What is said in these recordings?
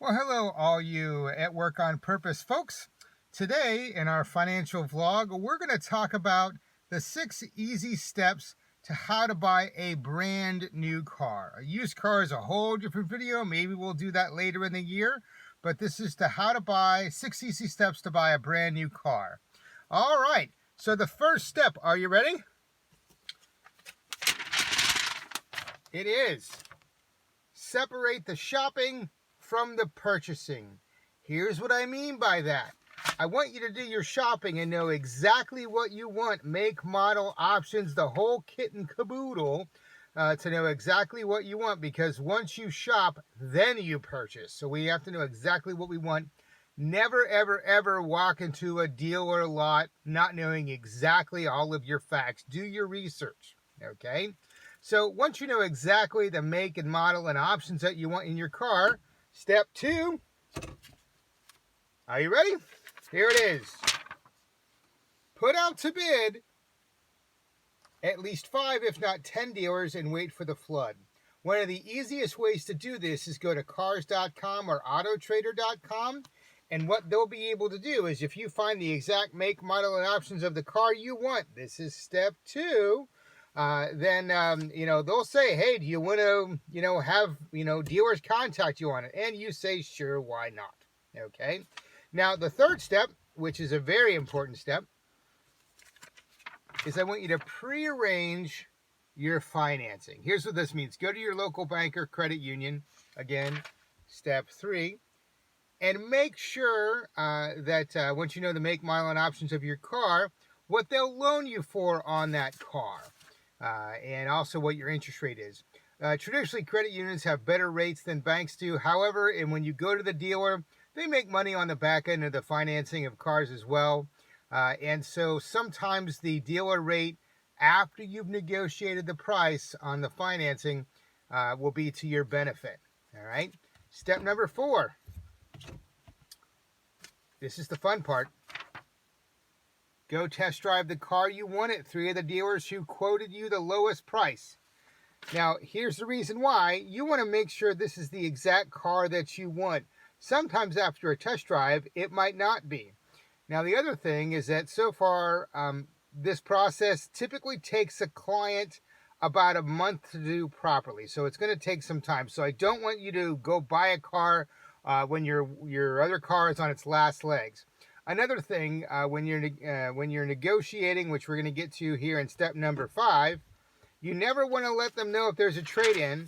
Well, hello, all you at Work on Purpose folks. Today, in our financial vlog, we're going to talk about the 6 easy steps to how to buy a brand new car. A used car is a whole different video. Maybe we'll do that later in the year. But this is to how to buy 6 easy steps to buy a brand new car. All right. So the first step, are you ready? It is separate the shopping from the purchasing. Here's what I mean by that. I want you to do your shopping and know exactly what you want, make, model, options, the whole kit and caboodle, to know exactly what you want, because once you shop, then you purchase. So we have to know exactly what we want. Never, ever, ever walk into a dealer lot not knowing exactly all of your facts. Do your research, okay? So once you know exactly the make and model and options that you want in your car, step 2, are you ready? Here it is. Put out to bid at least 5, if not 10 dealers and wait for the flood. One of the easiest ways to do this is go to cars.com or autotrader.com. And what they'll be able to do is, if you find the exact make, model, and options of the car you want, this is step 2, then they'll say, hey, do you want to have dealers contact you on it? And you say, sure, why not? Okay. Now the third step, which is a very important step, is I want you to pre-arrange your financing. Here's what this means. Go to your local bank or credit union, again, step 3, and make sure that once you know the make, model, and options of your car, what they'll loan you for on that car. And also what your interest rate is. Traditionally, credit unions have better rates than banks do. However, and when you go to the dealer, they make money on the back end of the financing of cars as well. And so sometimes the dealer rate, after you've negotiated the price on the financing, will be to your benefit. All right. Step number 4. This is the fun part. Go test drive the car you want at 3 of the dealers who quoted you the lowest price. Now, here's the reason why. You want to make sure this is the exact car that you want. Sometimes after a test drive, it might not be. Now, the other thing is that so far, this process typically takes a client about a month to do properly. So it's going to take some time. So I don't want you to go buy a car when your other car is on its last legs. Another thing, when you're negotiating, which we're going to get to here in step number 5, you never want to let them know if there's a trade-in,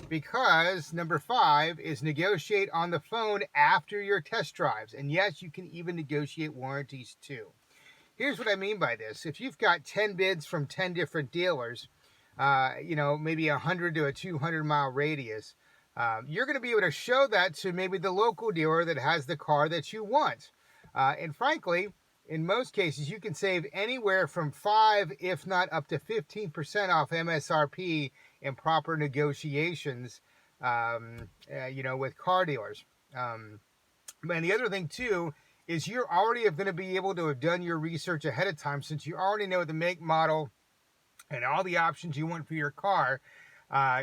because number 5 is negotiate on the phone after your test drives. And yes, you can even negotiate warranties too. Here's what I mean by this. If you've got 10 bids from 10 different dealers, maybe 100 to a 200-mile radius, you're going to be able to show that to maybe the local dealer that has the car that you want. And frankly, in most cases, you can save anywhere from 5, if not up to 15% off MSRP in proper negotiations, with car dealers. And the other thing, too, is you're already going to be able to have done your research ahead of time, since you already know the make, model, and all the options you want for your car.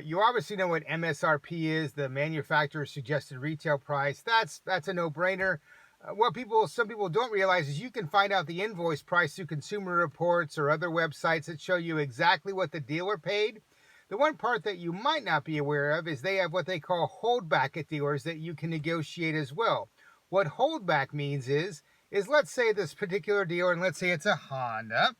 You obviously know what MSRP is, the manufacturer's suggested retail price. That's a no-brainer. What some people don't realize is you can find out the invoice price through Consumer Reports or other websites that show you exactly what the dealer paid. The one part that you might not be aware of is they have what they call holdback at dealers that you can negotiate as well. What holdback means is let's say this particular dealer, and let's say it's a Honda,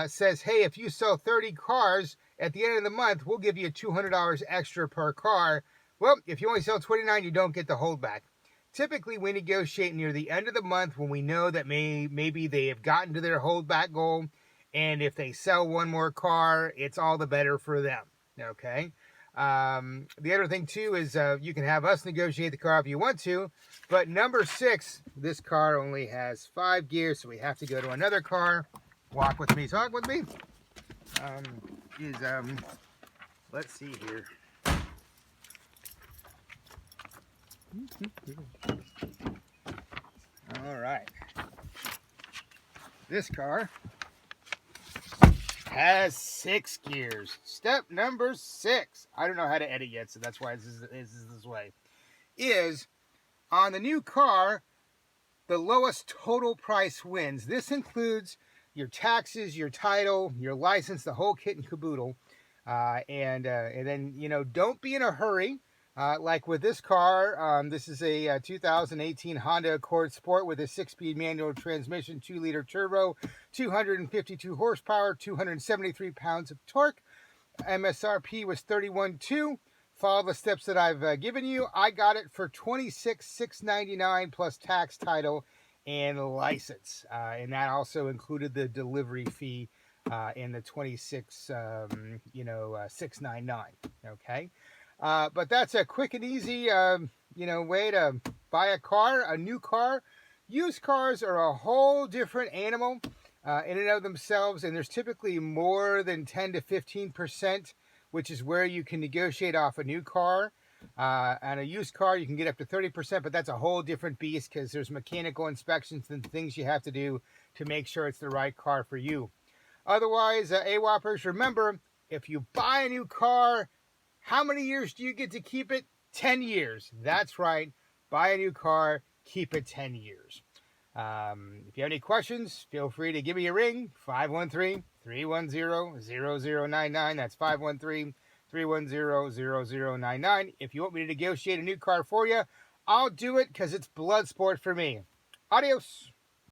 says, hey, if you sell 30 cars at the end of the month, we'll give you $200 extra per car. Well, if you only sell 29, you don't get the holdback. Typically, we negotiate near the end of the month when we know that maybe they have gotten to their holdback goal, and if they sell one more car, it's all the better for them, okay? The other thing, too, is you can have us negotiate the car if you want to, but number 6, this car only has 5 gears, so we have to go to another car. Walk with me, talk with me. Let's see here. All right. This car has 6 gears. Step number 6. I don't know how to edit yet, so that's why this is this way. Is On the new car, the lowest total price wins. This includes your taxes, your title, your license, the whole kit and caboodle. And then, you know, don't be in a hurry. Like with this car, this is a 2018 Honda Accord Sport with a 6-speed manual transmission, 2-liter turbo, 252 horsepower, 273 pounds of torque. MSRP was $31,200. Follow the steps that I've given you. I got it for $26,699 plus tax, title, and license. And that also included the delivery fee in the $26,699. Okay. But that's a quick and easy, way to buy a car, a new car. Used cars are a whole different animal in and of themselves, and there's typically more than 10 to 15%, which is where you can negotiate off a new car. On a used car, you can get up to 30%, but that's a whole different beast because there's mechanical inspections and things you have to do to make sure it's the right car for you. Otherwise, AWOPers, remember, if you buy a new car, how many years do you get to keep it? 10 years. That's right. Buy a new car, keep it 10 years. If you have any questions, feel free to give me a ring, 513-310-0099. That's 513-310-0099. If you want me to negotiate a new car for you, I'll do it because it's blood sport for me. Adios.